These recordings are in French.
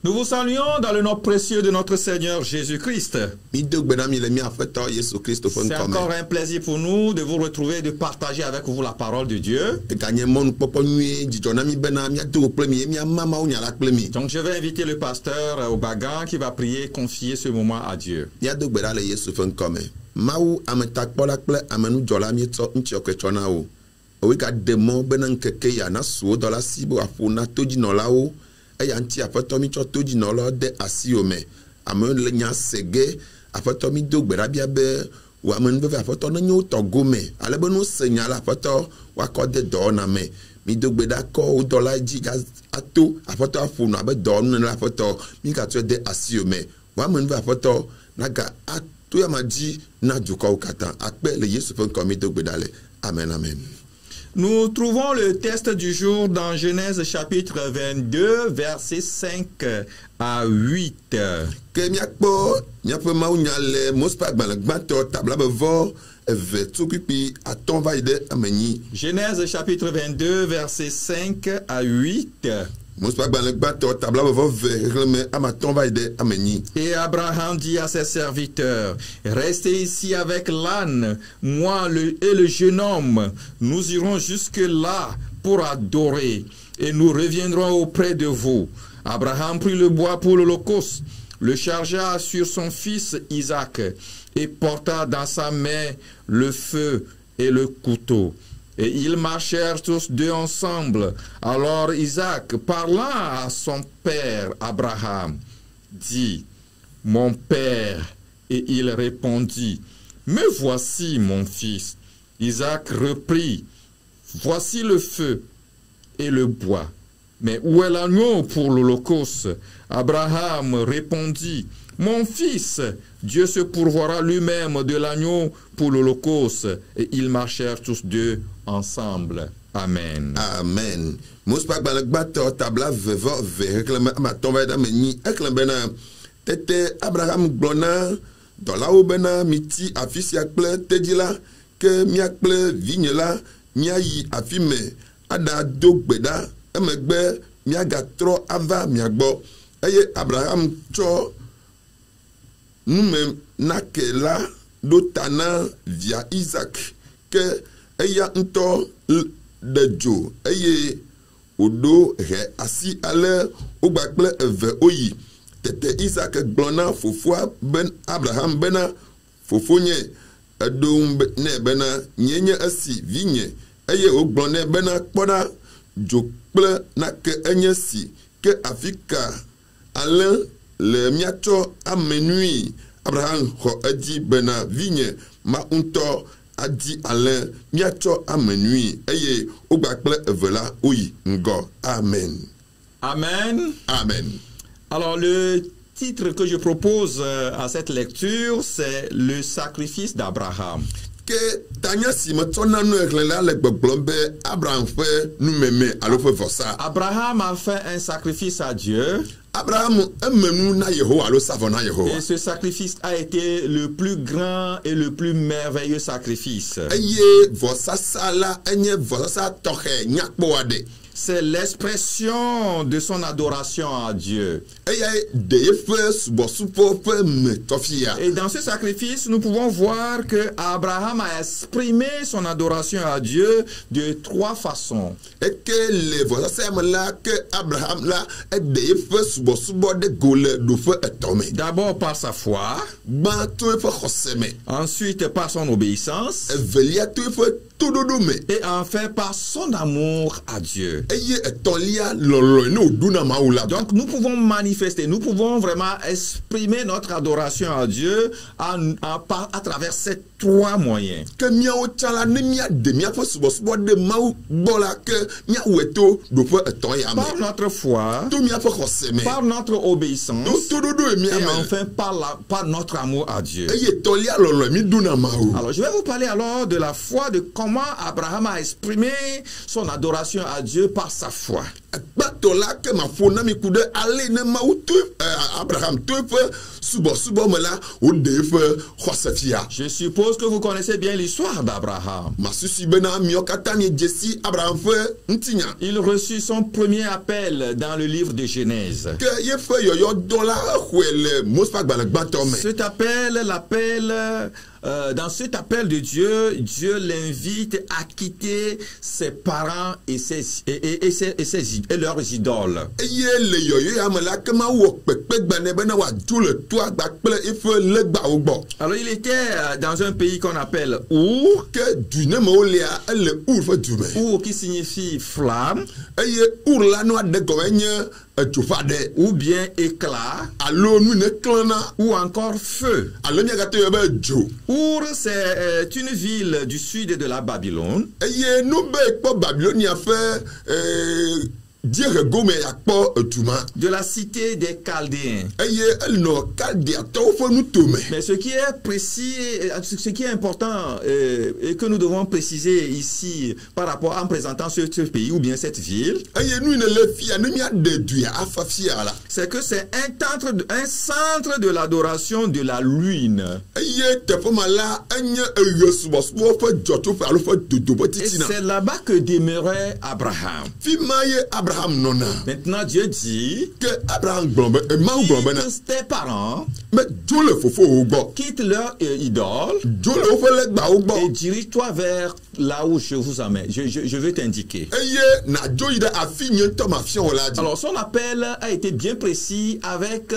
Nous vous saluons dans le nom précieux de notre Seigneur Jésus-Christ. C'est encore un plaisir pour nous de vous retrouver et de partager avec vous la parole de Dieu. Donc je vais inviter le pasteur Obagan qui va prier et confier ce moment à Dieu. Eya nti aƒetɔ mi tsɔ to dzi nɔlɔ de asiwo me amewo le nya sege aƒetɔ mi do gbe ɖa bia be wò ame nu veve aƒetɔ ne nye wo tɔ gome ale be no se nya la aƒetɔ woakɔ de dɔwɔna me mi do gbe ɖa kɔ wo dɔ la dzi ato aƒetɔ aƒo nu abe dɔwɔnu ne la aƒetɔ mi gatrɔ de asiwo me wò ame nu veve aƒetɔ naga ato yama dzi na dukɔwo katã akpe le Yesu ƒe ŋkɔ mi do gbe ɖa le amen amen. Nous trouvons le texte du jour dans Genèse chapitre 22, versets 5 à 8. Genèse chapitre 22, versets 5 à 8. Et Abraham dit à ses serviteurs, restez ici avec l'âne, moi et le jeune homme, nous irons jusque-là pour adorer, et nous reviendrons auprès de vous. Abraham prit le bois pour l'holocauste, le chargea sur son fils Isaac, et porta dans sa main le feu et le couteau. Et ils marchèrent tous deux ensemble. Alors Isaac, parlant à son père Abraham, dit, « Mon père. » Et il répondit, « Me voici, mon fils. » Isaac reprit, « Voici le feu et le bois. Mais où est l'agneau pour l'holocauste? » Abraham répondit, « Mon fils, Dieu se pourvoira lui-même de l'agneau pour l'holocauste. » Et ils marchèrent tous deux ensemble. Amen. Amen. Tete Abraham glona dolawo bena miti afisia kple tedila ke miakple vinyela miayi afime ada do gbeda emegbe miagatro ava miagbo eye Abraham tso nume nakela dotana via Isaac ke eya nto dejo eye odo he asi ale ogbakple eve oyi tete Isaac glona fofoa ben Abraham bena fofonye edom ne bena nyenye asi vinye eye oglone bena kpoda jokple nake enye si ke afika ale le miacho amenui Abraham ho edi bena vinye ma unto adi ale miacho amenui eye ogbakple evela oyi ngo. Amen. Amen. Amen. Alors le titre que je propose à cette lecture, c'est le sacrifice d'Abraham. Abraham a fait un sacrifice à Dieu. Et ce sacrifice a été le plus grand et le plus merveilleux sacrifice. C'est l'expression de son adoration à Dieu. Et dans ce sacrifice, nous pouvons voir que Abraham a exprimé son adoration à Dieu de trois façons. D'abord par sa foi, ensuite par son obéissance, et enfin par son amour à Dieu. Donc nous pouvons manifester, nous pouvons vraiment exprimer notre adoration à Dieu à travers ces trois moyens. Par notre foi, par notre obéissance, et enfin par notre amour à Dieu. Alors je vais vous parler alors de la foi, de comment Abraham a exprimé son adoration à Dieu par sa foi. gbàtọ̀ la kẹ́ ma fo nami ku ɖe ale ne mawu to Abraham to eƒe subɔsubɔ me la o de eƒe xɔse fia. Je suppose que vous connaissez bien l'histoire d'Abraham. Masusi bena miɔ katã mi dzesi Abraham ƒe ŋutinya. Il reçut son premier appel dans le livre de Genèse. Ke yeƒe yɔyɔ dɔ la exɔe le Mose ƒe agbalẽ gbãtɔ me. Cet appel, dans cet appel de Dieu, Dieu l'invite à quitter ses parents et leurs idoles. Eye le yɔyɔ ya me la ke ma wɔ kpekpe gbanɛ bena wòadzo le toa gba kple eƒe legbawo gbɔ. Alors il était dans un pays qu'on appelle Our. Ke du ne me wolia ele Ur ƒe du me. Our qui signifie flamme. Eye Ur la no aɖe gɔme nye etsoƒe aɖe. Ou bien éclat. Alo nu ne klẽna. Ou encore feu. Alo miagate yɔ be dzo. Our, c'est une ville du sud de la Babylone. Eye nu be ekpɔ Babylonia ƒe diere gome yakpɔ etuma. De la cité des Chaldéens. Eye enɔ Chaldeatɔwo ƒe nutome. Mais ce qui est précis, ce qui est important et que nous devons préciser ici par rapport en présentant ce pays ou bien cette ville, Eye nu ne le fia ne miaɖe duya afa fia la. c'est que c'est un centre de l'adoration de la lune. Eye teƒe ma la enye eʋe subɔsubɔ ƒe dzɔtsoƒe alo ƒe dodoƒe Et titina. c'est là-bas que demeurait Abraham. Fi ma ye Abraham nɔna. Maintenant Dieu dit, Ke Abraham gblɔ be Mawu gblɔ bena quitte tes parents, me dzo le fofowo gbɔ. quitte leur idole Dzo le woƒe legbawo et gbɔ. dirige-toi vers là où je vous amène. Je veux t'indiquer. Eye nadzo yi ɖe afi nye ŋutɔ mafia wò la dzi. Alors son appel a été bien précis avec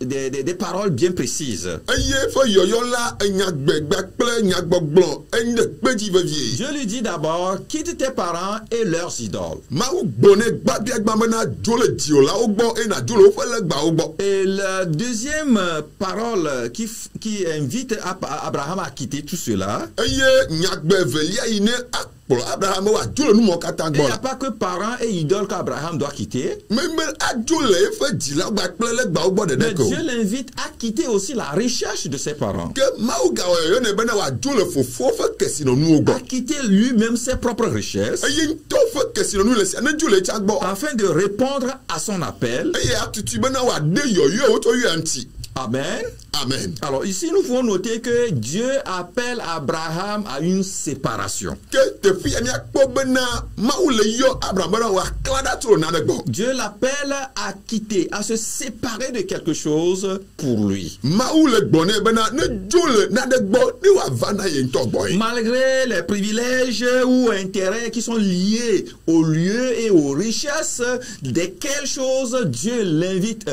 des paroles bien précises. Eye ƒe yɔyɔ la enyagbegba kple nyagbɔgblɔ enye kpedzi vevie. Dieu lui dit d'abord, quitte tes parents et leurs idoles. Mawu gblɔ ne gbabiagba bena dzo le dziwolawo gbɔ eye nadzo le woƒe legbawo gbɔ. Et la deuxième parole qui invite Abraham à quitter tout cela, Eye nyagbe evelia yi ne akplɔ Abraham wòadzo le numɔ katã il gbɔ n'y la. a pas que parents et idoles qu'Abraham doit quitter, Meme adzo le eƒe dzilawo gba kple legbawo gbɔ mais ɖeɖe ko. Dieu l'invite à quitter aussi la recherche de ses parents, Ke Mawu gawɔ yɔyɔ nɛ bena wòadzo le fofoa ƒe kesinɔnuwo à gbɔ. quitter lui-même ses propres recherches, Eye ŋutɔ ƒe kesinɔnu le sia ne dzo le etsa gbɔ. afin de répondre à son appel. Eye atutu bena wòaɖe yɔyɔwo tso yɔa ŋuti. Amen. Amen. Alors ici, nous pouvons noter que Dieu appelle Abraham à une séparation. Ke teƒea miakpɔ bena Mawu le yɔ Abraham bena wòakla ɖa tso nane gbɔ. Dieu l'appelle à quitter, à se séparer de quelque chose pour lui. Mawu le gbɔ nɛ bena ne dzo le nane gbɔ ne wòava na ye ŋutɔ gbɔe. Malgré les privilèges ou intérêts qui sont liés au lieu et aux richesses, desquelles choses Dieu l'invite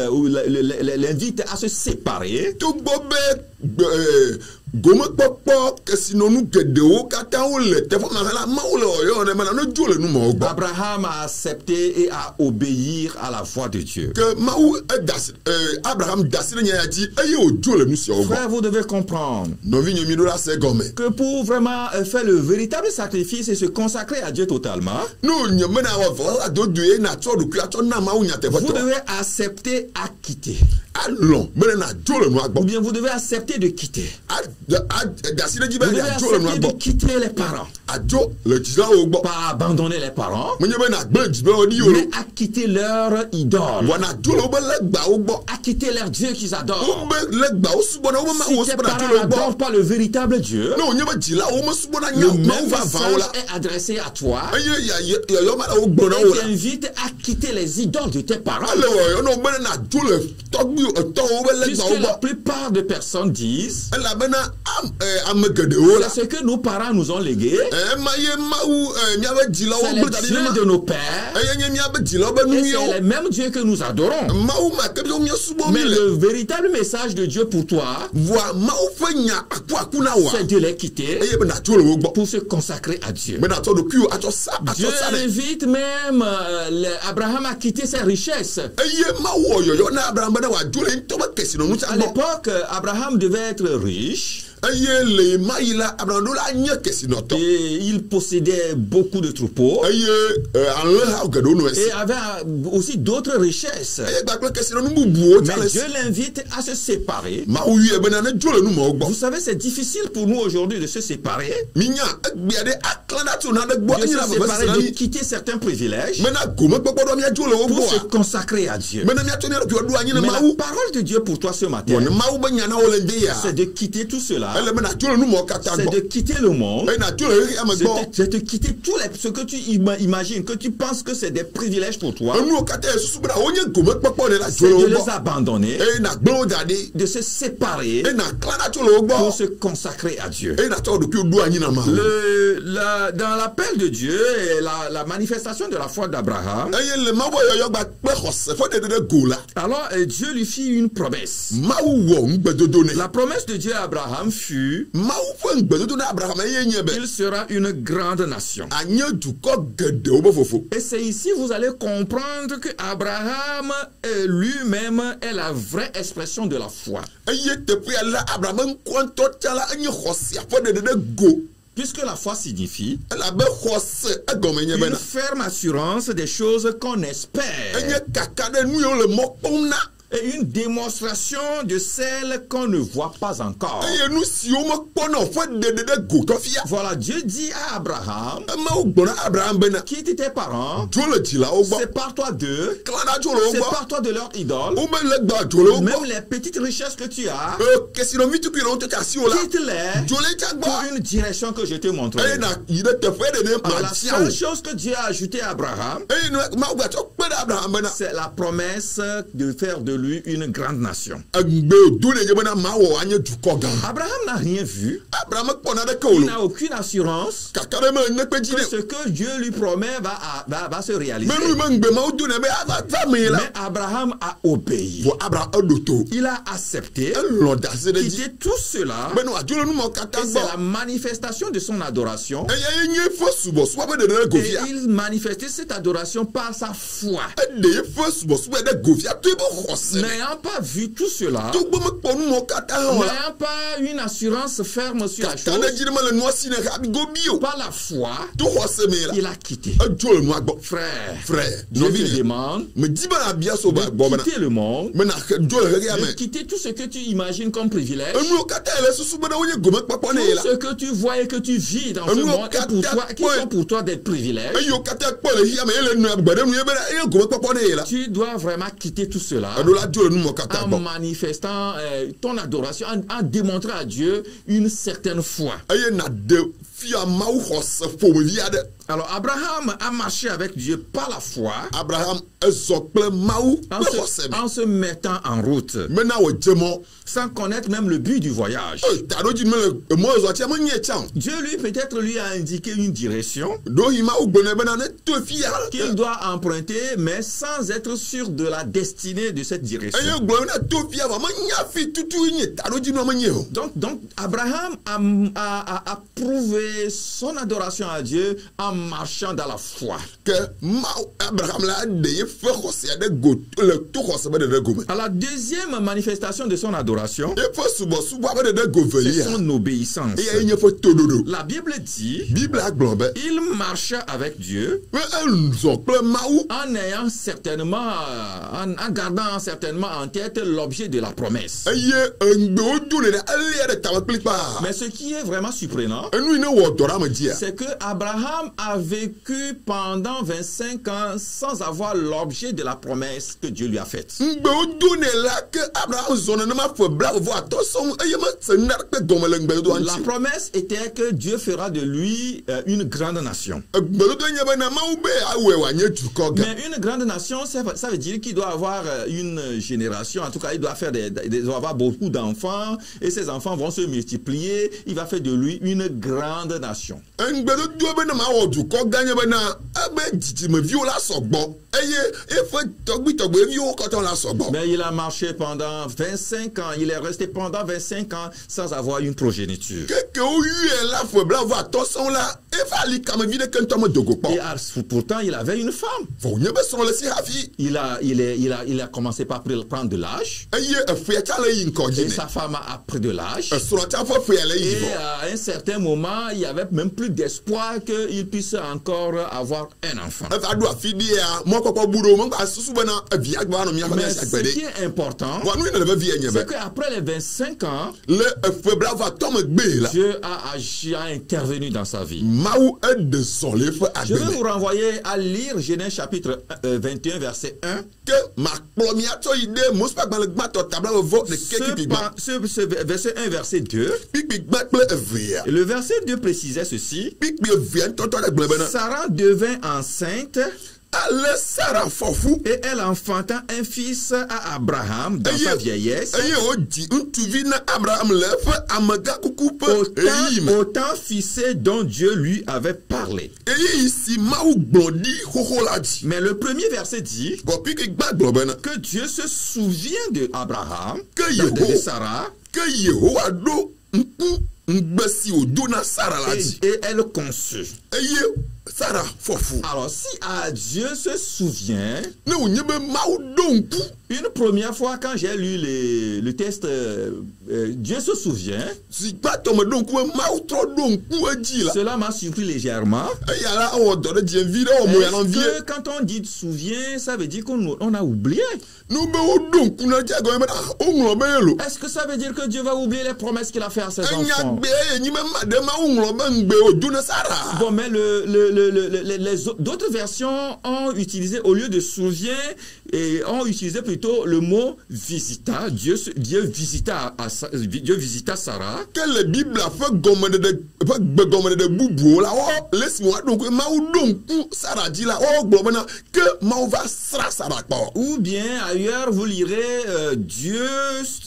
l'invite à se séparer. Togbɔ be gomekpɔkpɔ kesinɔnu geɖewo katã wole teƒe ma la Mawu le wɔyɔ ne mena ne dzo le numɔwo gbɔ. Abraham a accepté et a obéir à la voix de Dieu. Ke Mawu Abraham dasi ɖe nya ya dzi eye wòdzo le nu siawo gbɔ. Frère, vous devez comprendre Nɔvinye mi ɖo la se gɔme. que pour vraiment faire le véritable sacrifice et se consacrer à Dieu totalement, No nye mena wɔ vɔ adodo ye natsɔ ɖokui atsɔ na Mawu nyateƒe vous tɔ. devez accepter à quitter. Alɔ bena nadzo le nua Ou gbɔ. bien vous devez accepter de quitter. Dasi ɖe dzi Vous be devez nadzo le nua accepter de gbɔ. quitter les parents. Adzo le dzilawo gbɔ. Pas abandonner les parents, Menye be nagble dzilawo ɖi mais o. à quitter leur idole. Wɔ nadzo le wobe legbawo gbɔ. À quitter leur Dieu qu'ils adorent. Wobe legbawo subɔna wobe Si Mawu tes subɔna parents dzo le gbɔ. n'adorent pas le véritable Dieu, Ne wònye be dzilawo mesubɔna le nya même Mawu vavawo la. message est adressé à toi. Eye yɔyɔ ma la wo gbɔna wo Et la. t'invite à quitter les idoles de tes parents. Ale wɔyɔ ne wo bena nadzo le tɔwo be Puisque legbawo la gbɔ. plupart des personnes disent, Elabena ame geɖewo la. c'est ce que nos parents nous ont légué, Ema ye Mawu miabe dzilawo c'est les gble da ɖi ne dieux ma. de nos pères, Eye nye miabe dzilawo be et c'est nuyiwo. les mêmes dieux que nous adorons. Mawu ma ke mía subɔ Mais mi le. le véritable message de Dieu pour toi, Voa Mawu ƒe nya aku na wa. c'est de les quitter Eye be nadzo le wo gbɔ. pour se consacrer à Dieu. Be natsɔ ɖokuiwo atsɔ Dieu sa ɖe. invite même Abraham à quitter ses richesses. Eye Mawu wɔ yɔyɔ na Abraham bena wòadzo le ŋutɔ be kesinɔnu tsa À gbɔ. l'époque, Abraham devait être riche. eye le maïla Abraham do la nye kesinoto. Et il possédait beaucoup de troupeaux. Eye anle ha gado no Et esi. avait aussi d'autres richesses. Eye gba kle kesino nu bubu o Mais tale. Dieu l'invite à se séparer. Ma wi e bena ne jole nu mo gbo. Vous savez, c'est difficile pour nous aujourd'hui de se séparer. Minya egbiade aklanda tu na de gbo De se anyina baba séparer, de sinani. quitter certains privilèges Mena gome gbogboro mi ajole o pour gbo. se consacrer à Dieu. Mena mi atoni ro do anyina Mais la mawu. parole de Dieu pour toi ce matin, Won mawu be nyana o le ndia. c'est de quitter tout cela. Ele mena jole nu mo kata C'est gbo. de quitter le monde. E na jole ri am gbo. C'est de quitter tout ce que tu imagines, que tu penses que c'est des privilèges pour toi. Enu o kata susu bra onye gome gbogboro ne la C'est jole de o les gbo. abandonner, E na gbo dade. de se séparer E na klanda jole o gbo. pour se consacrer à Dieu. E na to do pi o do anyina ma. Dans l'appel de Dieu et la manifestation de la foi d'Abraham, Eye le mawo yo gba pe khose fo de go la. alors Dieu lui fit une promesse. Mawu wo ngbedodo ne. La promesse de Dieu à Abraham fut Mawu fo ngbedodo na Abraham eye nye be. qu'il sera une grande nation. Anye du ko gede o bo fofo. Et c'est ici vous allez comprendre que Abraham lui-même est la vraie expression de la foi. Eye te pe la Abraham kwanto tala anye khose fo de go. Puisque la foi signifie La be khose agome nye be une na. ferme assurance des choses qu'on espère Anye kaka de nu yo le mo pona. et une démonstration de celles qu'on ne voit pas encore. Eye nu si o mo pona fo de go to fia. Voilà, Dieu dit à Abraham, Mawu gbona Abraham be na. quitte tes parents, Jole dila o gbo. sépare-toi d'eux, Klanda jole o gbo. sépare-toi de leur idole, O me le gba jole o gbo. même les petites richesses que tu as, Kesino vitu ki ron te kasi o la. quitte-les Jole ta gbo. pour une direction que je te montrerai. Eye na ide te fe de ne Alors, la ma tia o. seule chose que Dieu a ajoutée à Abraham, Eye no ma gba to pe da Abraham be na. c'est la promesse de faire de lui une grande nation. Agbe o do le je be na ma wo anye du ko gan. Abraham n'a rien vu, Abraham pona de il ko lo. n'a aucune assurance Kakare me ne pe que jide. ce que Dieu lui promet va se réaliser. Me nu me ngbe ma o do ne be ava ta me la. Mais Abraham a obéi. Bo Abraham odoto. Il a accepté, Lo da se de ji. quitté tout cela, Be no ajolo nu mo kata et gbo. c'est la manifestation de son adoration. Eye nye fo subo so be de ne go Et fia. il manifestait cette adoration par sa foi. De fo subo so be de go fia to bo khose. N'ayant pas vu tout cela, To gbo me po nu mo kata ho la. n'ayant pas une assurance ferme sur la Kata de chose, jide me le no si ne ha bi go bio. par la foi, To khose me la. il a quitté. Ajolo nu agbo. Frère, Frère, Dieu no te vi. demande Me di ba na bia so ba de gbo me na. quitter le monde, Me na jolo he ya de me. quitter tout ce que tu imagines comme privilège, Enu o kata ele susu be na onye go me papo ne tout la. ce que tu vois et que tu vis dans ce Nous, monde est pour toi, qui ouais. sont pour toi des privilèges. Eyo kata po le hi me ele nu agbade nu e be na e go me papo ne la. Tu dois vraiment quitter tout cela Ado la jolo nu mo kata en gbo. manifestant ton adoration, en démontrant à Dieu une certaine foi. Eye na de fia mawu khose fo me via de. Alors Abraham a marché avec Dieu par la foi Abraham ezokple mawu en khose me. en se mettant en route, Mena wo jemo. sans connaître même le but du voyage. Ta do ji me le mo zo tia mo nye chan. Dieu peut-être lui a indiqué une direction Do hi mawu gbone be na ne to fia. qu'il doit emprunter, mais sans être sûr de la destinée de cette direction. Eye gbone na to fia ba mo nya fi tutu nye ta do ji no mo nye ho. Donc Abraham a prouvé son adoration à Dieu en marchant dans la foi. Que Abraham la de ye fe khose ya de go le to khose be de go me. À la deuxième manifestation de son adoration, E fo subo be de go c'est veli ya. son obéissance. E nye fo tododo. La Bible dit, Bible a gblombe. il marcha avec Dieu We ezokple mawu. en ayant certainement, en gardant certainement en tête l'objet de la promesse. Eye ngbe o do ne ali de tamakli pa. Mais ce qui est vraiment surprenant, Enu ine wo dora me dia. c'est que Abraham a vécu pendant 25 ans sans avoir l'objet de la promesse que Dieu lui a faite. Ngbe o do ne la ke Abraham zone ne ma fo bla vo attention eye ma se nar pe do mele ngbe do La anti. promesse était que Dieu fera de lui une grande nation. Ngbe do nye be na ma ube awe wa nye du ko ga. Mais une grande nation, ça veut dire qu'il doit avoir une génération. En tout cas, il doit faire il doit avoir beaucoup d'enfants. Et ces enfants vont se multiplier. Il va faire de lui une grande nation. Ngbe do be na ma wo du ko ga nye be na abe jiji me vi o la sogbo. Eye e fo togbi vi o ko ton la sogbo. Mais il a marché pendant 25 ans. Il est resté pendant 25 ans sans avoir une progéniture. Ke que o yue la fo bla va attention la e fa li kam vide que ntomo dogo po. Et pourtant, il avait une femme. Fo nye be son le si hafi. Il a commencé par prendre de l'âge. Eye e fo ya le yin ko Et jine. sa femme a pris de l'âge. So la ta fo fo ya le Et yin. à un certain moment, il n'y avait même plus d'espoir qu'il puisse encore avoir un enfant. E fa do afidi ya mo ko buro mo ba susu bana vi agba no mi Mais afana ce qui sagbede. est important, Wa nu ne le vi enye c'est be. qu'après les 25 ans, Le fo bla va tom gbe la. Dieu a agi, a intervenu dans sa vie. Maou e de son le fo Je vais agbe. vous renvoyer à lire Genèse chapitre 21, verset 1. Que ma plomia to ide mo spa gba le gba to tabla vo de keki gba. Ce verset 1, verset 2. Pipi gba ple evia. Et le verset 2 précisait ceci. Pipi evia to to gba bana. Sarah devint enceinte Ale Sarah fofu. et elle enfanta un fils à Abraham dans sa vieillesse. Eye o di ntuvi na Abraham le fe amaga kukupe. Autant fils dont Dieu lui avait parlé. Eye isi maou glodi hoholadi. Mais le premier verset dit Bo pipi gba globena. que Dieu se souvient de Abraham, Que de Sarah, Que Yehowa do nku ngbesi o do na Sarah ladi. et elle conçut. Eye Sarah fofu. Alors, si Dieu se souvient, Ne o nyebe maou do nku. une première fois quand j'ai lu le texte, Dieu se souvient, Si gba to me do nku maou tro do nku aji la. cela m'a surpris légèrement. Eye ala o do de dien vide o mo ya lan vie. Est-ce que quand on dit souvient, ça veut dire qu'on a oublié? No be o do nku na ja go me da o nglo be lo. Est-ce que ça veut dire que Dieu va oublier les promesses qu'il a faites à ses Enya enfants? gbe eye nyime ma de maou nglo be ngbe o do na Sarah. Bon, mais d'autres versions ont utilisé, au lieu de souvient, et ont utilisé plutôt le mot visita. Dieu visita Sarah. Que le Bible a fait gomme de boubou là, oh, laisse-moi donc, maou donc, Sarah dit là, oh, globana, que maou va Sarah pas. Ou bien, ailleurs, vous lirez Dieu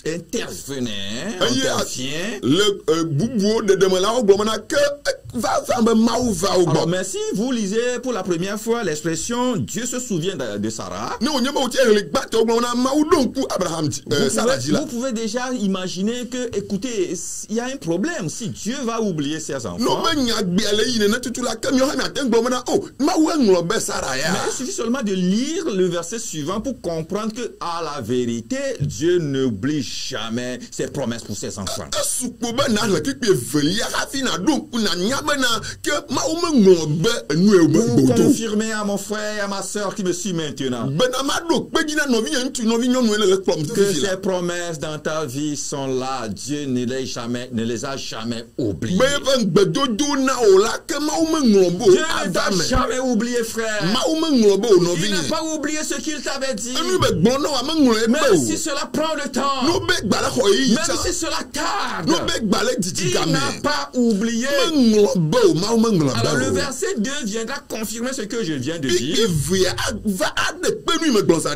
intervenait, intervient. Le boubou de demain là, oh, globana, que va maou va au Alors, mais si vous lisez pour la première fois l'expression Dieu se souvient de Sarah, nous, on y a pas le bateau, globana, maou donc, Abraham, Sarah dit là. Vous pouvez déjà imaginer que, écoutez, il y a un problème. Si Dieu va oublier ses enfants, mais il suffit seulement de lire le verset suivant pour comprendre que, à la vérité, Dieu n'oublie jamais ses promesses pour ses enfants. Pour confirmer à mon frère et à ma soeur qui me suit maintenant que ces promesses dans ta vie sont là, Dieu ne les a jamais oubliées. Dieu ne t'a jamais oublié, frère. Il n'a pas oublié ce qu'il t'avait dit. Même si cela prend le temps, même si cela tarde, il n'a pas oublié. Alors le verset 2 viendra confirmer ce que je viens de dire.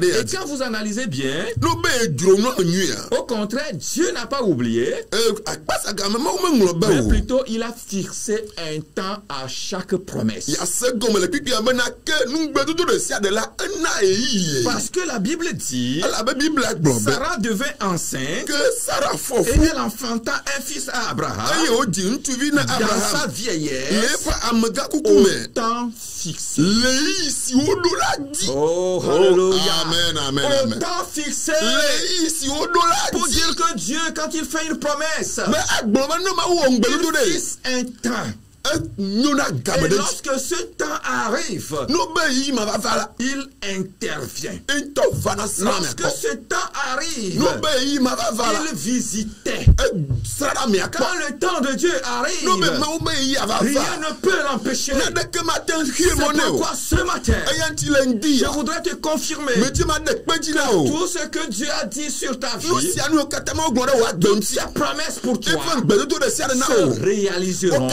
Et quand vous analysez bien, au contraire, Dieu n'a pas oublié, mais plutôt il a fixé un temps à chaque promesse. Parce que la Bible dit, Sarah devint enceinte et elle enfanta un fils à Abraham dans sa vieillesse au temps fixé. Oh, alléluia. Au temps fixé. Pour dire que Dieu, quand il fait une promesse, il fixe un temps. Et lorsque ce temps arrive, il intervient. Lorsque ce temps arrive, il visitait. Quand le temps de Dieu arrive, rien ne peut l'empêcher. C'est pourquoi ce matin, je voudrais te confirmer que tout ce que Dieu a dit sur ta vie, toutes ses promesses pour toi, se réaliseront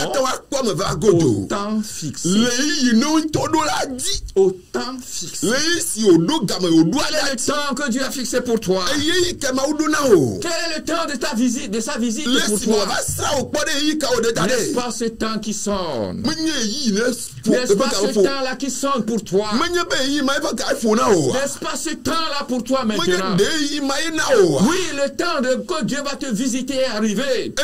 me va godo. Au temps fixé. Le no todo la di. Au temps fixé. Le si odo game odo Quel est le temps que Dieu a fixé pour toi? Eye ke ma odo na o. Quel est le temps de ta visite, de sa visite Le pour si mo toi? va sa o pode yi ka o de tade. N'est-ce pas ce temps qui sonne? Menye yi ne N'est-ce pas ce temps-là qui sonne pour toi? Menye be yi ma fa ka fo na o. N'est-ce pas ce temps-là pour toi Menye maintenant? de yi ma yi na o. Oui, le temps de que Dieu va te visiter est arrivé.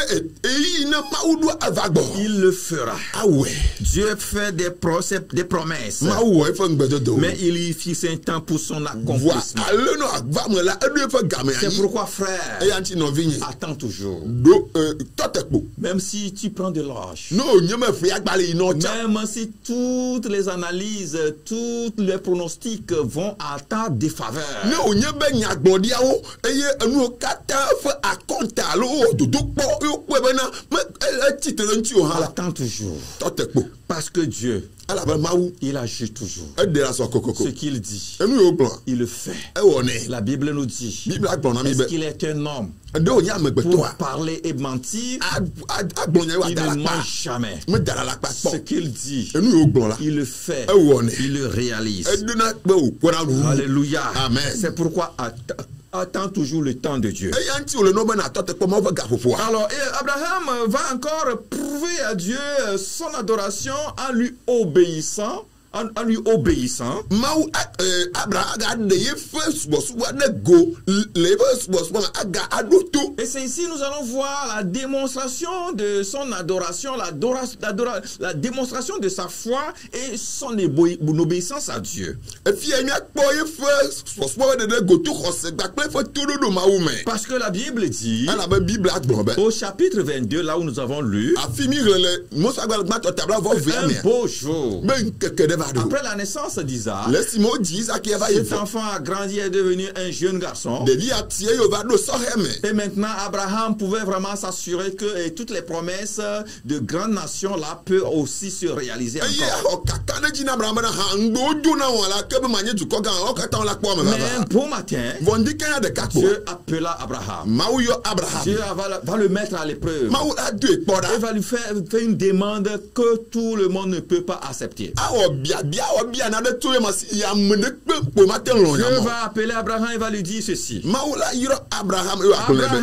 Yi ne ma odo avagbo. Il le fera. Ah ouais. Dieu fait des promesses. Ma o e fa ngbedodo. Mais il y fixe un temps pour son accomplissement. Voilà, no agba me la edu fa game C'est ani. pourquoi, frère, E yanti no vinyi. attends toujours. Do totekpo. Même si tu prends de l'âge, No nyeme fi agbale yi no cha. même si toutes les analyses, tous les pronostics vont à ta défaveur, No nyebe nyagbodi awo eye enu kata fa akonta lo dodo po yo pe bena me titre nti o hala. attends toujours. Totekpo. Parce que Dieu, Ala ba mawu il agit toujours. e de la so kokoko. Ce qu'il dit, Enu yo plan. il le fait. E wone. La Bible nous dit, Bible agbon na mi est-ce be. qu'il est un homme Do nya me gbe to pour a. parler et mentir? Agbon nya wa Il dala ne pa. ment jamais. Me dala la pa Ce po. qu'il dit, Enu yo gbon la. il le fait. E wone. Il le réalise. E de na pe o ko na ru. Alléluia. Amen. C'est pourquoi attends toujours le temps de Dieu. E yanti o le no be na totekpo ma fa ga fofo a. Alors, Abraham va encore prouver à Dieu son adoration en lui obéissant. En lui obéissant. Mau Abraham ga de ye first boss wa de go le first boss wa aga adoto. Et c'est ici nous allons voir la démonstration de son adoration, la démonstration de sa foi et son obéissance à Dieu. E fi emi akpo ye first boss wa de go to khose gba pe fo todo do ma wo me. Parce que la Bible dit, Ala be Bible agbon be. au chapitre 22, là où nous avons lu, Afimi rele mo sa gba to tabla vo ve un me. beau jour, Ben keke de va do. après la naissance d'Isaac, Laisse-moi dire ça qui va y cet enfant a grandi et est devenu un jeune garçon. De li atie yo va do so heme. Et maintenant, Abraham pouvait vraiment s'assurer que toutes les promesses de grandes nations là peuvent aussi se réaliser encore. O kaka na jina Abraham na ha ndo do na wala ke be manye du ko gan o kata la kwa me Mais un baba. beau matin, Vondi kenya de kakpo. Dieu appela Abraham. Mau yo Abraham. Dieu va le mettre à l'épreuve. Mau la do e poda. Il va lui faire une demande que tout le monde ne peut pas accepter. A o bia na de to e masi ya mene pe po maten lo Dieu ya. va appeler Abraham et va lui dire ceci. Mau la yiro Abraham yo akole be.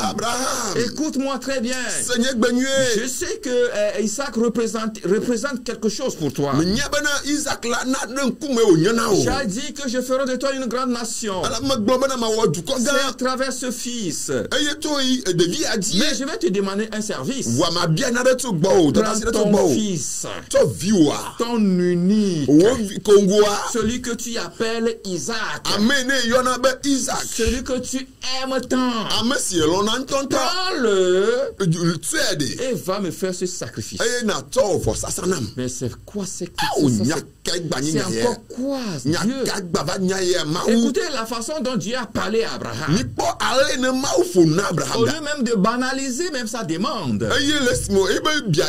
Abraham, écoute-moi très bien. Seigneur gbenue. Je sais que Isaac représente quelque chose pour toi. Me nya bana Isaac la na de nkume o nyana o. J'ai dit que je ferai de toi une grande nation. Ala me gbo bana ma wo du ko C'est gan. à travers ce fils. Eye to yi de vi adie. Mais je vais te demander un service. Wa ma bia na de to gbo o. To ta Prends si de to ton gbo o. fils, To viwa. ton unique, Wo Kongoa. celui que tu appelles Isaac, Amene yona be Isaac. celui que tu aimes tant. Amesi lo na ntonta. Prends-le Tuede. et va me faire ce sacrifice. Eye na to for sasanam. Mais c'est quoi c'est O nya kai gbani c'est nya ye. encore quoi Nya Dieu? kai gbava nya ye ma u. Écoutez la façon dont Dieu a parlé à Abraham. Ni po ale ne ma u fo na Abraham Au da. lieu même de banaliser même sa demande. Eye lesmo ebe bia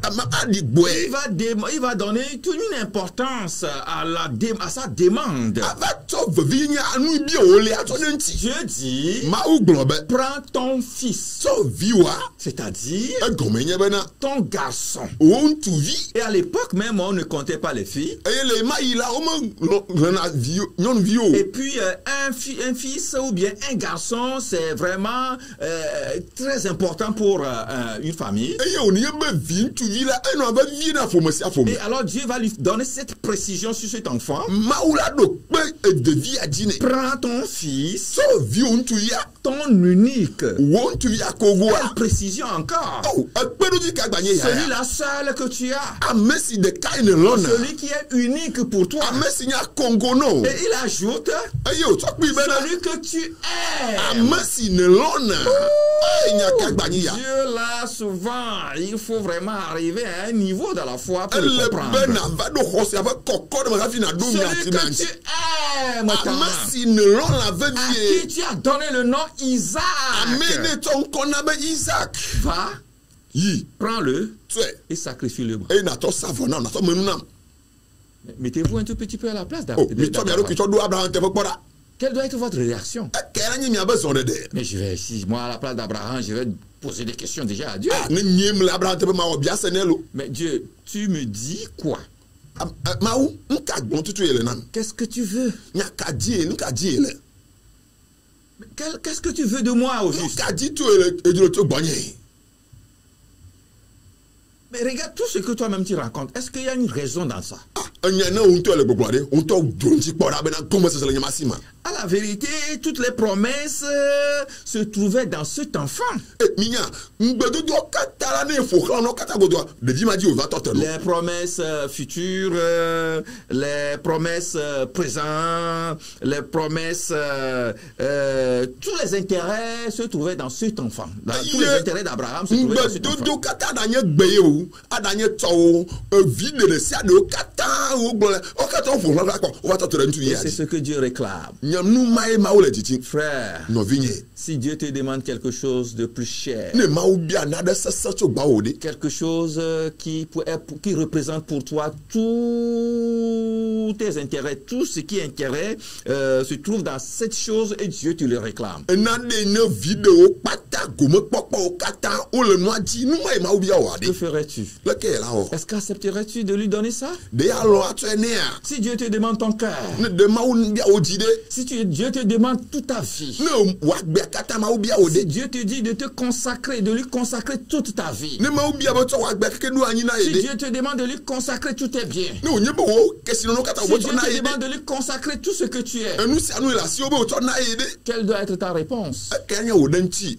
ama adi boy. Il va donner toute une importance à sa demande. Ava to vinya anu bi o le ato nti. Dieu dit, Ma u globe. prends ton fils, So viwa. c'est-à-dire E gomenye bena. ton garçon. O ntu vi. Et à l'époque même, on ne comptait pas les filles. Eye le ma ila o mo na vi nyon vi o. Et puis, un fils ou bien un garçon, c'est vraiment très important pour une famille. Eye o ni be vi ntu vi la eno ava vi na fo mo si afo mo. Et alors, Dieu va lui donner cette précision sur cet enfant. Ma u la do pe de vi adine. Prends ton fils, So vi o ntu ya. ton unique. Wo ntu ya kogoa. Quelle précision encore. Oh, akpedo di ka gbanye ya. Celui-là seul que tu as. Amesi de kaine lona. Celui qui est unique pour toi. Amesi nya Congo no. Et il ajoute, Eye o to pe bena. celui que tu es. Amesi ne lona. Eye nya ka gbanye ya. Dieu là, souvent, il faut vraiment arriver à un niveau de la foi pour le Elle comprendre. bena va do khose ava kokko de ma fi na do mi Celui que ati tu aimes tant, Amesi ne lona ve à vie. qui tu as donné le nom Isaac, Amene ton kona be Isaac. va, Yi, prends-le tue. et sacrifie-le. E na to savona na to menu nam. Mettez-vous un tout petit peu à la place Oh, mi to bi ro ki d'Abraham. to do Abraham te fo Quelle doit être votre réaction? E kera nyi mi abezo de de. Mais je vais, si moi à la place d'Abraham, je vais poser des questions déjà à Dieu. Mais Dieu, tu me dis quoi? Qu'est-ce que tu veux? Qu'est-ce que tu veux de moi au juste? Mais regarde tout ce que toi-même tu racontes. Est-ce qu'il y a une raison dans ça? À la vérité, toutes les promesses se trouvaient dans cet enfant. Les promesses futures, les promesses présentes, les promesses, tous les intérêts se trouvaient dans cet enfant. Tous les intérêts d'Abraham se trouvaient dans cet enfant. Et c'est ce que Dieu réclame. Frère, si Dieu te demande quelque chose de plus cher, quelque chose qui représente pour toi tous tes intérêts, tout ce qui est intérêt se trouve dans cette chose et Dieu te le réclame. Que ferais-tu? Est-ce qu'accepterais-tu de lui donner ça? Si Dieu te demande ton cœur, si Dieu te demande toute ta vie, si Dieu te dit de te consacrer, de lui consacrer toute ta vie, si Dieu te demande de lui consacrer tous tes biens, si Dieu te demande de lui consacrer tout ce que tu es, quelle doit être ta réponse?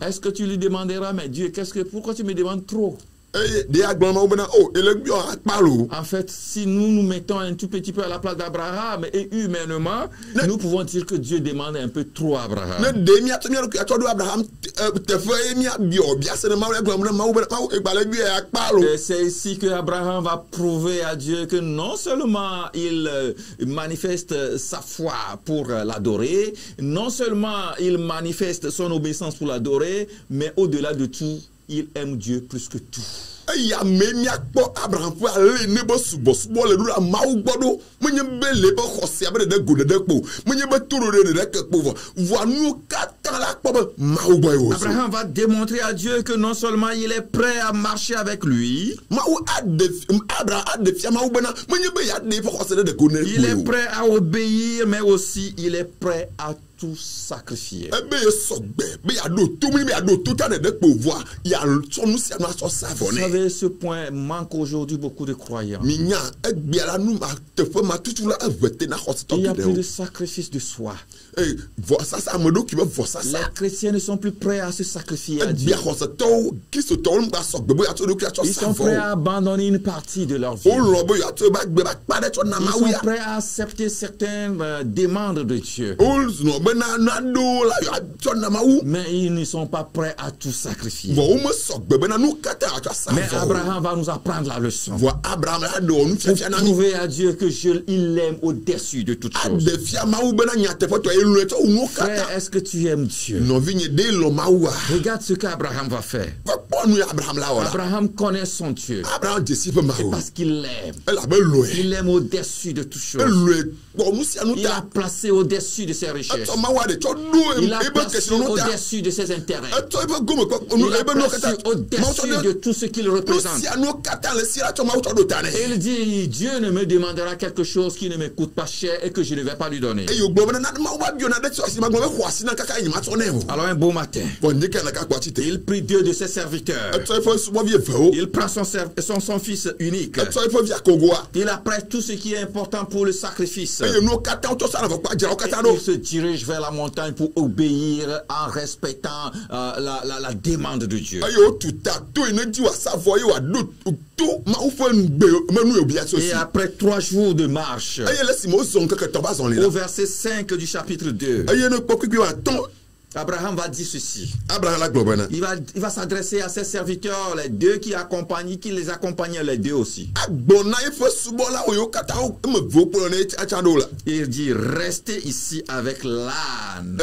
Est-ce que tu lui demanderas, mais Dieu, pourquoi tu me demandes trop? En fait, si nous mettons un tout petit peu à la place d'Abraham et humainement, nous pouvons dire que Dieu demande un peu trop à Abraham. C'est ici que Abraham va prouver à Dieu que non seulement il manifeste sa foi pour l'adorer, non seulement il manifeste son obéissance pour l'adorer, mais au-delà de tout, il aime Dieu plus que tout. Abraham va démontrer à Dieu que non seulement il est prêt à marcher avec lui, il est prêt à obéir, mais aussi il est prêt à tout sacrifier. Vous savez, ce point manque aujourd'hui beaucoup de croyants. Il n'y a plus de sacrifice de soi. Les chrétiens ne sont plus prêts à se sacrifier à Dieu. Ils sont prêts à abandonner une partie de leur vie. Ils sont prêts à accepter certaines demandes de Dieu. Mais ils ne sont pas prêts à tout sacrifier. Mais Abraham va nous apprendre la leçon. Pour prouver à Dieu que il l'aime au-dessus de toutes choses. Frère, est-ce que tu aimes Dieu? Regarde ce qu'Abraham va faire. Abraham connaît son Dieu. C'est parce qu'il l'aime. Il l'aime au-dessus de toutes choses. Il a placé au-dessus de ses richesses. Il a placé au-dessus de ses intérêts. Il a placé au-dessus de tout ce qu'il représente. Il dit, Dieu ne me demandera quelque chose qui ne me coûte pas cher et que je ne vais pas lui donner. Alors un beau matin, il prit 2 de ses serviteurs. Il prend son fils unique. Il apprête tout ce qui est important pour le sacrifice. Il se dirige vers la montagne pour obéir en respectant la demande de Dieu. Et après 3 jours de marche, au verset 5 du chapitre 2, Abraham va dire ceci. Il va s'adresser à ses serviteurs, les 2 qui les accompagnaient, les 2 aussi. Il dit, restez ici avec l'âne.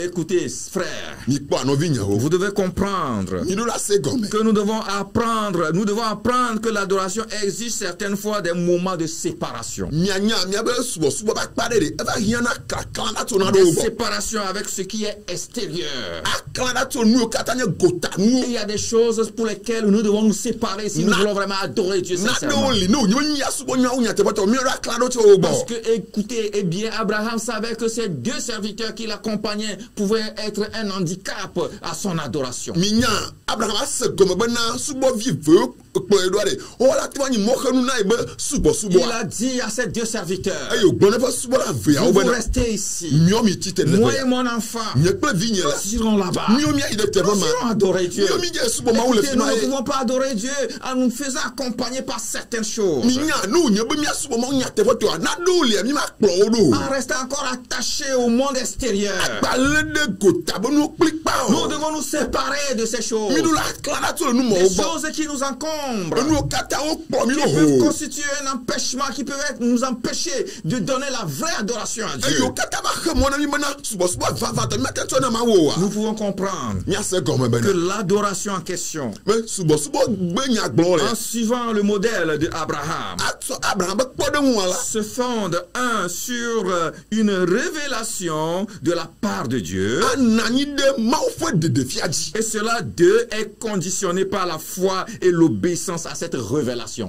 Écoutez, frère, vous devez comprendre que nous devons apprendre que l'adoration exige certaines fois des moments de séparation. Des séparations avec ce qui est extérieur. Il y a des choses pour lesquelles nous devons nous séparer si nous voulons vraiment adorer Dieu sincèrement. Parce que, écoutez, eh bien, Abraham savait que ces deux serviteurs qui l'accompagnaient pouvaient être un handicap à son adoration. Il a dit à ces deux serviteurs, vous restez ici. Moi et mon enfant, nous irons là-bas. Nous irons adorer Dieu. Écoutez, nous ne pouvons pas adorer Dieu en nous faisant accompagner par certaines choses. En restant encore attachés au monde extérieur. Nous devons nous séparer de ces choses. Des choses qui nous encombrent. Qui peuvent constituer un empêchement, qui peuvent nous empêcher de donner la vraie adoration à Dieu. Nous pouvons comprendre que l'adoration en question, en suivant le modèle d'Abraham, se fonde sur une révélation de la part de Dieu. Et cela est conditionné par la foi et l'obéissance à cette révélation.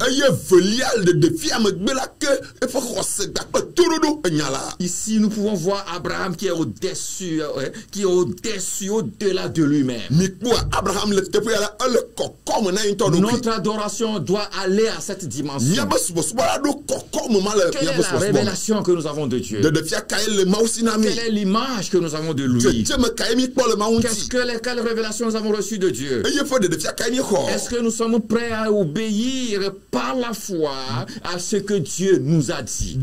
Ici, nous pouvons voir Abraham qui est au-dessus, au-delà de lui-même. Notre adoration doit aller à cette dimension. Quelle est la révélation que nous avons de Dieu? Quelle est l'image que nous avons de lui? Quelle révélation nous avons reçue de Dieu? Est-ce que nous sommes prêts à obéir par la foi à ce que Dieu nous a dit?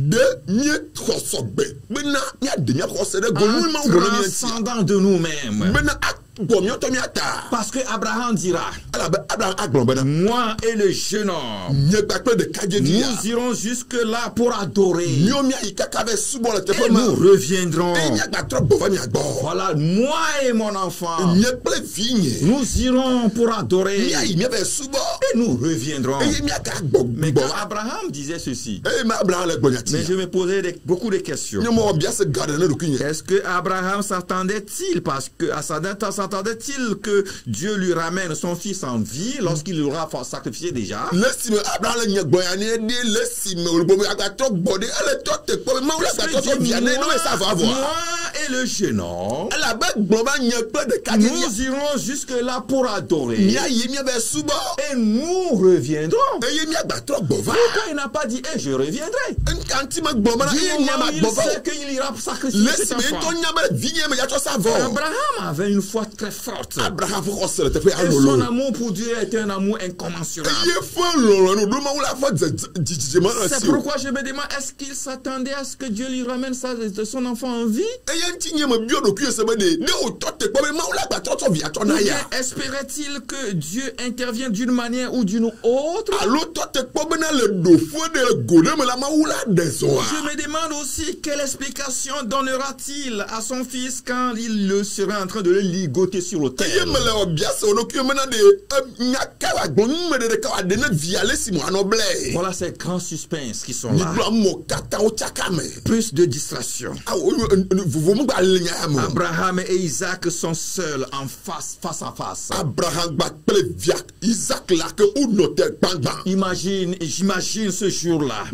En transcendant de nous-mêmes. Parce que Abraham dira, moi et le jeune homme, nous irons jusque là pour adorer. Et nous reviendrons. Voilà, moi et mon enfant, nous irons pour adorer. Et nous reviendrons. Mais quand Abraham disait ceci, mais je me posais beaucoup de questions. Est-ce que Abraham s'attendait-il, parce que à sa date, s'attendait-il que Dieu lui ramène son fils en vie lorsqu'il l'aura sacrifié déjà? Moi et le jeune homme, nous irons jusque là pour adorer. Et nous reviendrons. Pourquoi il n'a pas dit, je reviendrai? Il sait qu'il ira sacrifier cet enfant. Abraham avait une foi très forte. Et son amour pour Dieu est un amour incommensurable. C'est pourquoi je me demande, est-ce qu'il s'attendait à ce que Dieu lui ramène son enfant en vie? Ou bien espérait-il que Dieu intervienne d'une manière ou d'une autre? Je me demande aussi quelle explication donnera-t-il à son fils quand il le sera en train de le ligoter sur l'autel. Voilà ces grands suspens qui sont là. Plus de distraction. Abraham et Isaac sont seuls en face à face. J'imagine ce jour-là.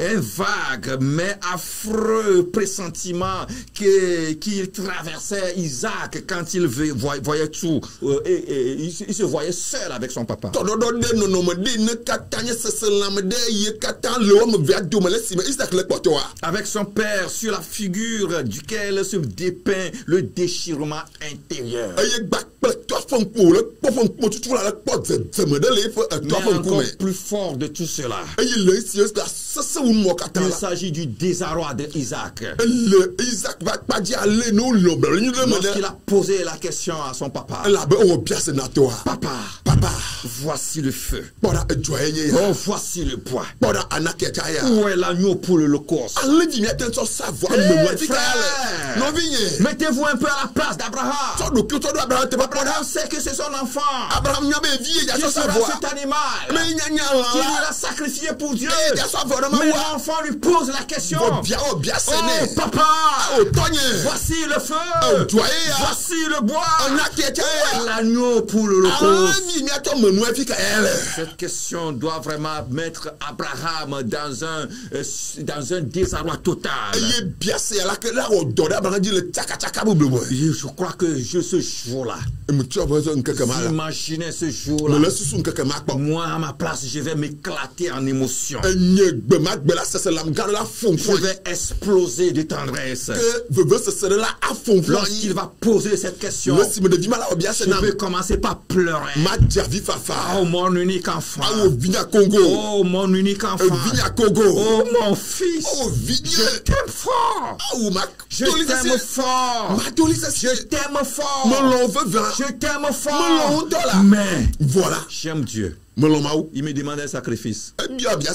Un vague mais affreux pressentiment qui traversait Isaac quand il voyait tout. Il se voyait seul avec son papa. Avec son père sur la figure duquel se dépeint le déchirement intérieur. Mais encore plus fort de tout cela, il s'agit du désarroi d'Isaac. Lorsqu'il a posé la question à son papa, papa, Voici le feu. Bora joye ya. Oh, voici le bois. Bora anakecha ya. Où est l'agneau pour le holocauste? Ale di mi attention savoir Hey, me moi frère. non vigne. Mettez-vous un peu à la place d'Abraham. So do ki to do Abraham te pas Abraham sait que c'est son enfant Abraham nya be vie ya qui so sera savoir. cet animal Me nya nya qu'il la. a sacrifié pour Dieu. Ya so savoir ma Mais wa. l'enfant lui pose la question. Bo bia Oh, sene. papa, Oh tonye. voici le feu. Oh joye ya. Voici le bois. Anakecha ya. L'agneau pour le Ale holocauste. di mi ato me no efika ele. Cette question doit vraiment mettre Abraham dans un désarroi total. Eye bia se ya la ke la o do da Abraham di le chaka chaka bu mo. Je crois que ce jour-là, Me tu va zo nkeke ma la. imaginez ce Me jour-là, le susu nkeke ma pa. moi à ma place, je vais m'éclater en émotion. Enye gbe ma gbe la sese la mga la fon Je fon. vais exploser de tendresse. Que veut sese la a fon fon. Lorsqu'il va poser cette question, Le si me de di ma la o bia se je na. vais commencer par pleurer. Ma javi fafa. Oh, mon unique enfant. Awo vinya Congo. Oh, mon unique enfant. Vinya Congo. Oh, mon fils. Oh vinya. Je t'aime fort. Awo ma. Je t'aime fort. Ma doli ça Je t'aime fort. Mon long veut vin. Je t'aime Mon fort. long dollar. Mais Voilà. j'aime Dieu. Mon long maou. Il me demande un sacrifice. Bien C'est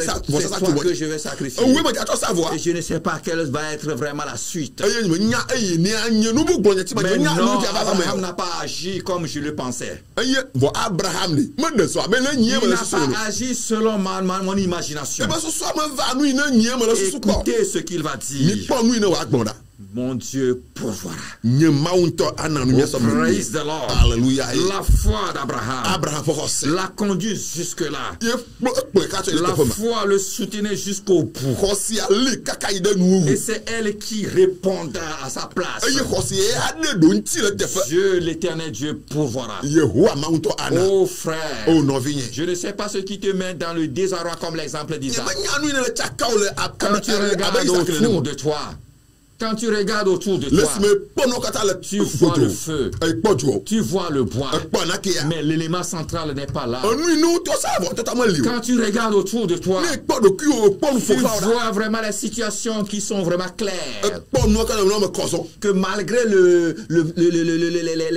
ça. c'est Ça toi tu vois. que je vais sacrifier. Oui mais tu savoir. Et je ne sais pas quelle va être vraiment la suite. Aye me nya aye ni anye no bu gbonya ti ma Mais nya non, no ti aba Abraham ma. n'a pas agi comme je le pensais. Aye vo Abraham ni. Me de so me le nye Il me n'a le so. pas agi selon mon imagination. E ba so so me va nu ina nye me le so ko. Écoutez ce qu'il va Ni dire. pa nu ina wa gbonda. Mon Dieu pourvoira. Nye maunto ananu Oh, mi so. praise the Lord. Hallelujah. La foi d'Abraham Abraham fo se. l'a conduit jusque-là. Ye pe ka to La te foma. foi le soutenait jusqu'au bout. Khosi ale kaka ide nu. Et c'est elle qui répondra à sa place. Aye khosi e ade do nti le te fa. Dieu, l'éternel Dieu, pourvoira. Yehowa maunto ana. Oh frère, Oh non vigne. je ne sais pas ce qui te met dans le désarroi comme l'exemple Ye d'Isaac. ba nya nu ina le chaka o le Quand tu regardes autour de toi, quand tu regardes autour de toi, Laisse me pono kata le tu vois le feu, Ay pojo. tu vois le bois, Ay pona ke ya. mais l'élément central n'est pas là. Onu inu to sa vo totalement libre. Quand tu regardes autour de toi, Ne podo ki o ponu tu fo fa ora. vois vraiment les situations qui sont vraiment claires. Ponu ka no me koso. Que malgré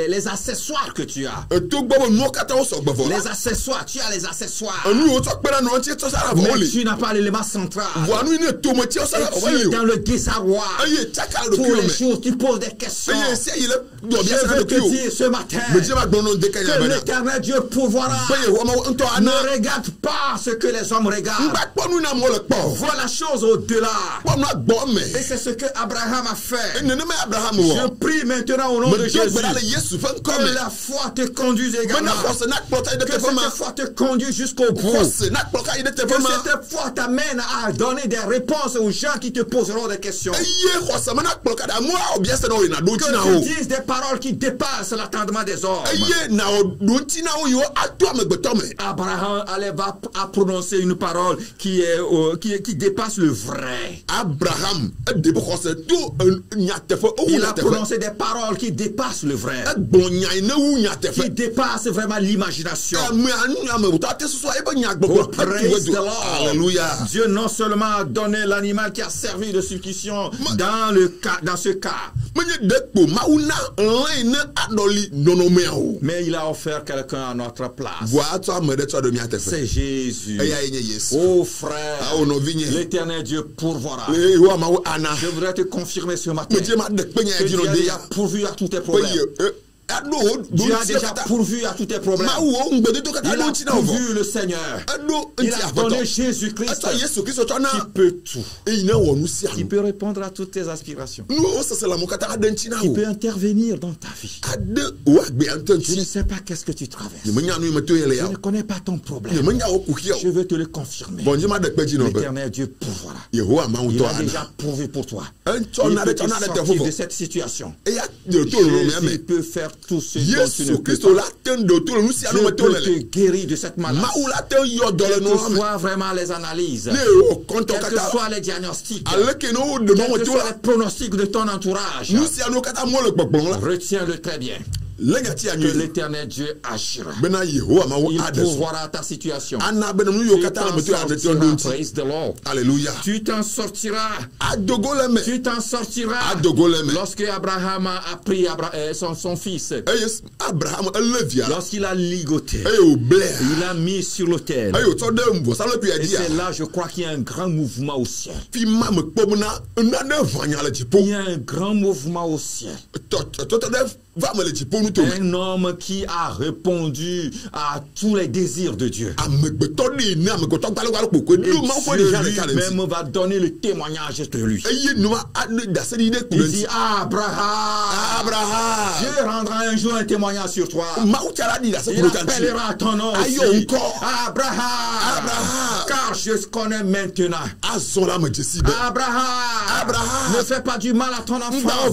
les accessoires que tu as, To gbo no kata o so gbofo. les accessoires, tu as les accessoires, Onu o to pera no ti to sa vo mais le. tu n'as pas l'élément central. Vo anu ine to mo ti o sa Et vo tu es le. dans le désarroi. Aye chaka do Pour ki o les me. choses, tu poses des questions. Aye se ile do Je bia sa veux do ki o. te dire ce matin Me je ma gbono de que kanya bana. l'éternel Dieu pourvoira. Baye ho ma nto ana. Ne regarde pas ce que les hommes regardent. Ba ponu na mo le po. Vois la chose au-delà. Ponu agbo me. Et c'est ce que Abraham a fait. Nene me Abraham Je wo. prie maintenant au nom de Me do Jésus gbara le Yesu fa nko que me. la foi te conduise également. Mana khose na kpota de Que te fa ma. cette foi te conduise jusqu'au bout. Khose na kpota ide te Que fa ma. cette foi t'amène à donner des réponses aux gens qui te poseront des questions. Aye khose mana kpota da mo o bia se na o ina do ti na Que o. tu dises des paroles qui dépassent l'attendement des hommes. Aye na o do ti na o yo ato amegbeto me. Abraham va à prononcer une parole qui dépasse le vrai. Abraham de bo khose to nya te fa o Il na a te fa. prononcé des paroles qui dépassent le vrai, Bon nya ina wu nya te fa. qui dépassent vraiment l'imagination. Me anu ame buta te so e ba nya Oh, gbogbo. praise the Lord. Hallelujah. Dieu non seulement a donné l'animal qui a servi de substitution dans ce cas, Menye de po mauna line adoli nono me o. mais il a offert quelqu'un à notre place. Voa to amede to do mi ate fa. C'est Jésus. Eya yenye Yesu. Oh frère, Ah no vigne. l'éternel Dieu pourvoira. E wa ma wo ana. Je voudrais te confirmer ce matin Me je ma de penya que di Dieu no a de déjà ya. pourvu à tous tes problèmes. Ado Dieu a déjà pourvu à tous tes problèmes. ma wo ngbedo to kata Il no a ti na vo. pourvu le Seigneur. Ado Il nti a afoto. donné Jésus-Christ Ata Yesu Kristo to na. qui peut tout. E ina wo nu si Qui anu. peut répondre à toutes tes aspirations. Nu o sese la mo kata adanti na Qui o. peut intervenir dans ta vie. Ade o agbe Je ne antanti. sais pas qu'est-ce que tu traverses. Ni menya nu meto yele Je ya. ne connais pas ton Ni problème. menya o kuhia. Je veux te le confirmer. Bon je ma de peji no be. L'éternel Dieu pourvoira. Yehowa ma Il unto a ana. déjà pourvu pour toi. Encho Il na peut de te to na de te sortir fofo. de cette situation. E ya de to no me Jésus ame. peut faire tout ce dont tu ne Yesu peux Kristo pas. la ten de to nu si anu Dieu meto peut lele. te guérir de cette maladie. Ma ou la ten yo dole Quelles no que ame. soient vraiment les analyses, Ne o konto quels que kata. soient les diagnostics, Aleke no de no quels que to soient la. les pronostics de ton entourage, Nu si anu kata mo le gbogbo la. retiens-le très bien. que l'Éternel Dieu agira. Il pourvoira ta situation. Tu t'en sortiras, praise the Lord. Alléluia. Tu t'en sortiras. Tu t'en sortiras. Lorsque Abraham a pris son fils, lorsqu'il a ligoté, il a mis sur l'autel. Et c'est là, je crois qu'il y a un grand mouvement au ciel. Il y a un grand mouvement au ciel. Un homme qui a répondu à tous les désirs de Dieu. Et Dieu lui-même va donner le témoignage de lui. Il dit Abraham, Dieu rendra un jour un témoignage sur toi. Il appellera ton nom aussi. Abraham, car je connais maintenant. Abraham, ne fais pas du mal à ton enfant.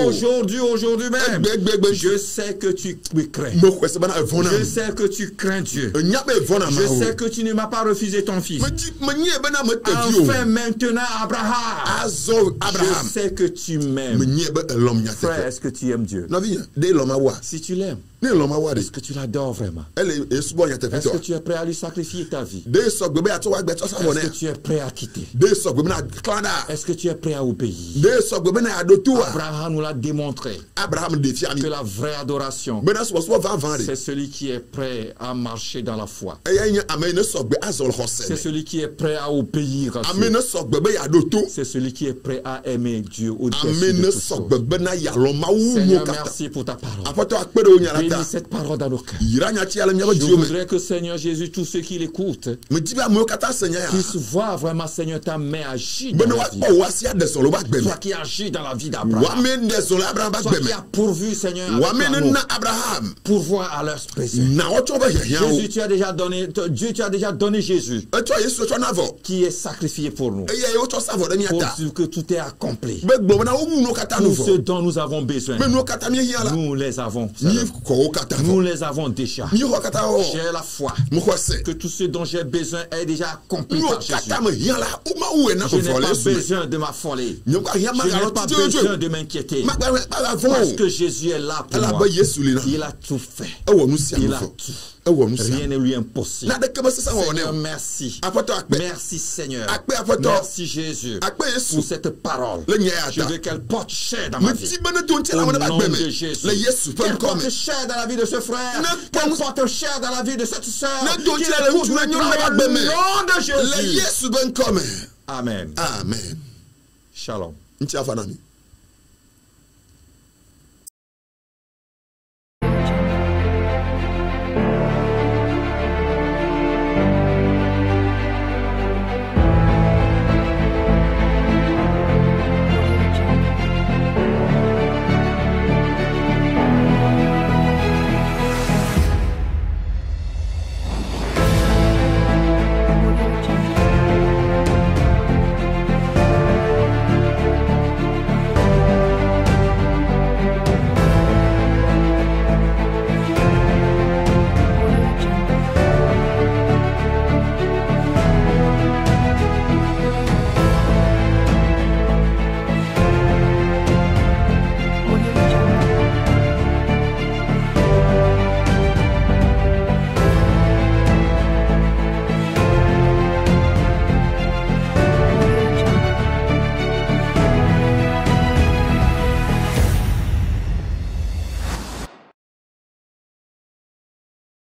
Aujourd'hui même. Je sais que tu me crains. Je sais que tu crains Dieu. Je sais que tu ne m'as pas refusé ton fils. Enfin maintenant, Abraham, je sais que tu m'aimes. Frère, est-ce que tu aimes Dieu? Si tu l'aimes, est-ce que tu l'adores vraiment? Est-ce que tu es prêt à lui sacrifier ta vie? Est-ce que tu es prêt à quitter? Est-ce que tu es prêt à obéir? Abraham nous l'a démontré que la vraie adoration, c'est celui qui est prêt à marcher dans la foi. C'est celui qui est prêt à obéir à Dieu. C'est celui qui est prêt à aimer Dieu au-dessus de tout chose. Seigneur, merci pour ta parole. Bénis cette parole dans nos cœurs. Je voudrais que Seigneur Jésus, tous ceux qui l'écoutent, puissent voir vraiment, Seigneur, ta main agir dans la vie. Toi qui agis dans la vie d'Abraham. Toi qui as pourvu, Seigneur, Abraham, pourvoir à leurs besoins. Jésus, tu as déjà donné, Dieu, tu as déjà donné Jésus, qui est sacrifié pour nous, pour que tout est accompli. Tout ce dont nous avons besoin, nous les avons. Nous les avons déjà. J'ai la foi que tout ce dont j'ai besoin est déjà accompli par Jésus. Je n'ai pas besoin de m'affoler. Je n'ai pas besoin de m'inquiéter. Parce que Jésus est là pour moi. Il a tout fait. Il a tout. Rien n'est lui impossible. Seigneur, merci. Merci Seigneur. Merci Jésus pour cette parole. Je veux qu'elle porte chair dans ma vie. Au nom de Jésus. Qu'elle porte chair dans la vie de ce frère. Qu'elle porte chair dans la vie de cette soeur. Qu'il écoute maintenant au nom de Jésus. Amen. Amen. Shalom.